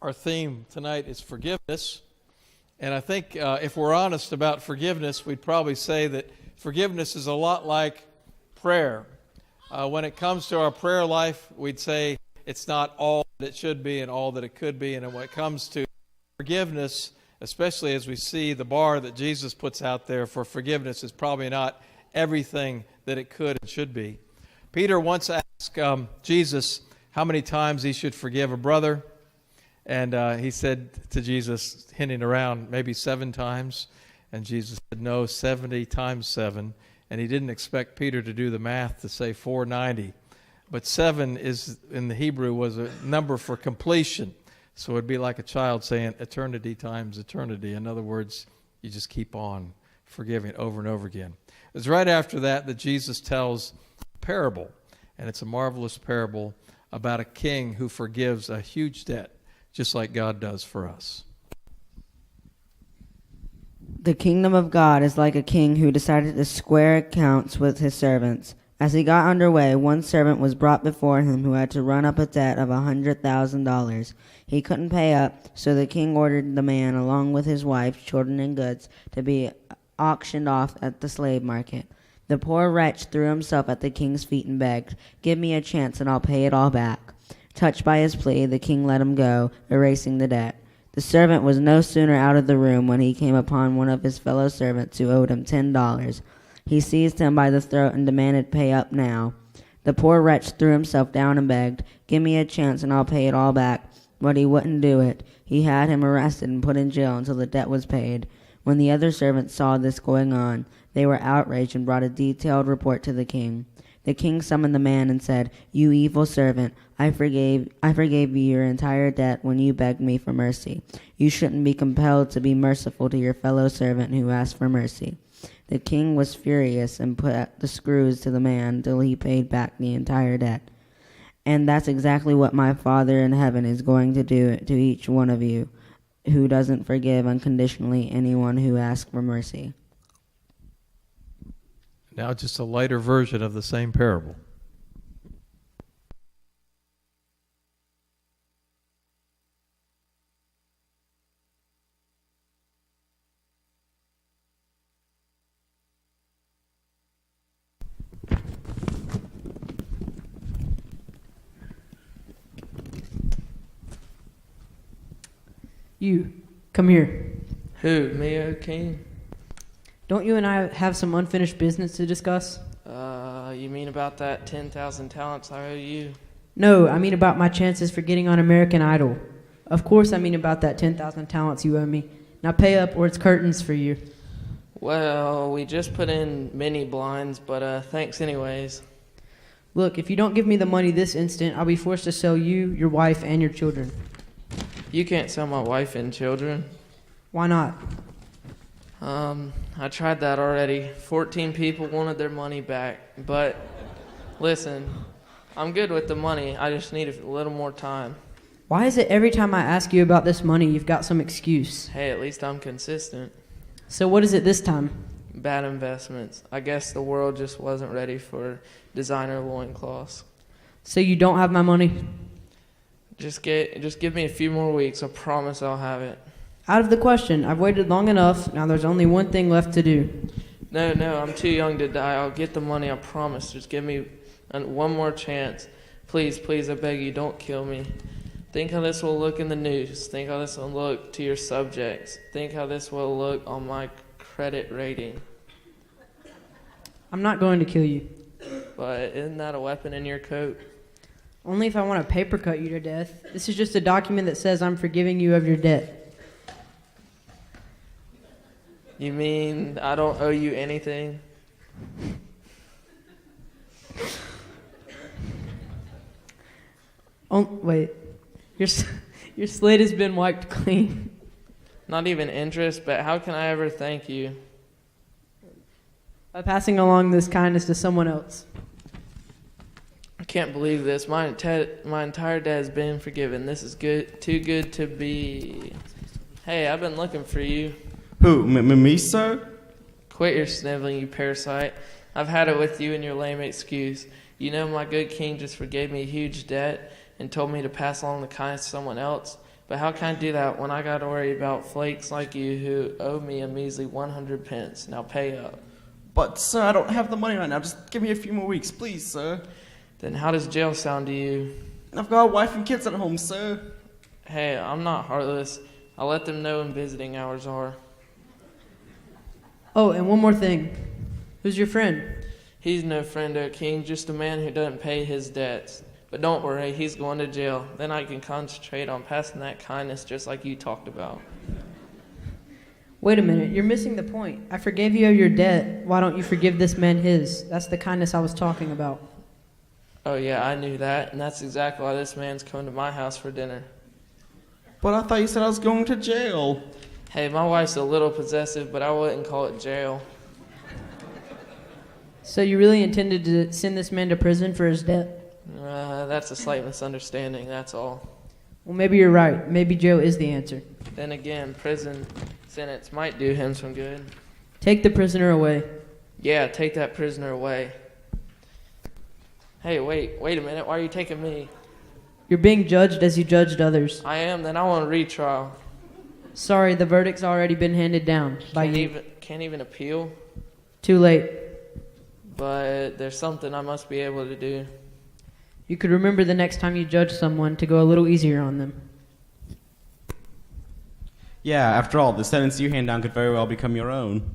Our theme tonight is forgiveness. And I think if we're honest about forgiveness, we'd probably say that forgiveness is a lot like prayer. When it comes to our prayer life, we'd say it's not all that it should be and all that it could be. And when it comes to forgiveness, especially as we see the bar that Jesus puts out there for forgiveness is probably not everything that it could and should be. Peter once asked Jesus how many times he should forgive a brother. And he said to Jesus, hinting around, maybe 7 times. And Jesus said, no, 70 times 7. And he didn't expect Peter to do the math to say 490. But 7 is, in the Hebrew, was a number for completion. So it'd be like a child saying eternity times eternity. In other words, you just keep on forgiving over and over again. It's right after that Jesus tells a parable. And it's a marvelous parable about a king who forgives a huge debt, just like God does for us. The kingdom of God is like a king who decided to square accounts with his servants. As he got underway, one servant was brought before him who had to run up a debt of $100,000. He couldn't pay up, so the king ordered the man, along with his wife, children, and goods, to be auctioned off at the slave market. The poor wretch threw himself at the king's feet and begged, "Give me a chance and I'll pay it all back." Touched by his plea, the king let him go, erasing the debt. The servant was no sooner out of the room when he came upon one of his fellow servants who owed him $10. He seized him by the throat and demanded pay up now. The poor wretch threw himself down and begged, "Give me a chance and I'll pay it all back." But he wouldn't do it. He had him arrested and put in jail until the debt was paid. When the other servants saw this going on, they were outraged and brought a detailed report to the king. The king summoned the man and said, "You evil servant, I forgave you your entire debt when you begged me for mercy. You shouldn't be compelled to be merciful to your fellow servant who asked for mercy." The king was furious and put the screws to the man till he paid back the entire debt. And that's exactly what my Father in heaven is going to do to each one of you who doesn't forgive unconditionally anyone who asks for mercy. Now just a lighter version of the same parable. You, come here. Who, me, O king? Don't you and I have some unfinished business to discuss? You mean about that 10,000 talents I owe you? No, I mean about my chances for getting on American Idol. Of course I mean about that 10,000 talents you owe me. Now pay up or it's curtains for you. Well, we just put in mini blinds, but thanks anyways. Look, if you don't give me the money this instant, I'll be forced to sell you, your wife, and your children. You can't sell my wife and children. Why not? I tried that already. 14 people wanted their money back. But listen, I'm good with the money. I just need a little more time. Why is it every time I ask you about this money, you've got some excuse? Hey, at least I'm consistent. So what is it this time? Bad investments. I guess the world just wasn't ready for designer loincloths. So you don't have my money? Just give me a few more weeks. I promise I'll have it. Out of the question. I've waited long enough. Now there's only one thing left to do. No, I'm too young to die. I'll get the money, I promise. Just give me one more chance. Please, I beg you, don't kill me. Think how this will look in the news. Think how this will look to your subjects. Think how this will look on my credit rating. I'm not going to kill you. But isn't that a weapon in your coat? Only if I want to paper cut you to death. This is just a document that says I'm forgiving you of your debt. You mean I don't owe you anything? Oh, wait. Your slate has been wiped clean. Not even interest, but how can I ever thank you? By passing along this kindness to someone else. I can't believe this. My entire debt has been forgiven. This is good, too good to be. Hey, I've been looking for you. Who, me, sir? Quit your sniveling, you parasite. I've had it with you and your lame excuse. You know my good king just forgave me a huge debt and told me to pass along the kindness to someone else. But how can I do that when I got to worry about flakes like you who owe me a measly 100 pence? Now pay up. But, sir, I don't have the money right now. Just give me a few more weeks, please, sir. Then how does jail sound to you? I've got a wife and kids at home, sir. Hey, I'm not heartless. I'll let them know when visiting hours are. Oh, and one more thing. Who's your friend? He's no friend, O King, just a man who doesn't pay his debts. But don't worry, he's going to jail. Then I can concentrate on passing that kindness just like you talked about. Wait a minute, you're missing the point. I forgave you of your debt. Why don't you forgive this man his? That's the kindness I was talking about. Oh yeah, I knew that, and that's exactly why this man's coming to my house for dinner. But I thought you said I was going to jail. Hey, my wife's a little possessive, but I wouldn't call it jail. So you really intended to send this man to prison for his debt? That's a slight misunderstanding, that's all. Well, maybe you're right. Maybe jail is the answer. Then again, prison sentence might do him some good. Take the prisoner away. Yeah, take that prisoner away. Hey, wait a minute. Why are you taking me? You're being judged as you judged others. I am, then I want a retrial. Sorry, the verdict's already been handed down by you. Can't even appeal. Too late. But there's something I must be able to do. You could remember the next time you judge someone to go a little easier on them. Yeah, after all, the sentence you hand down could very well become your own.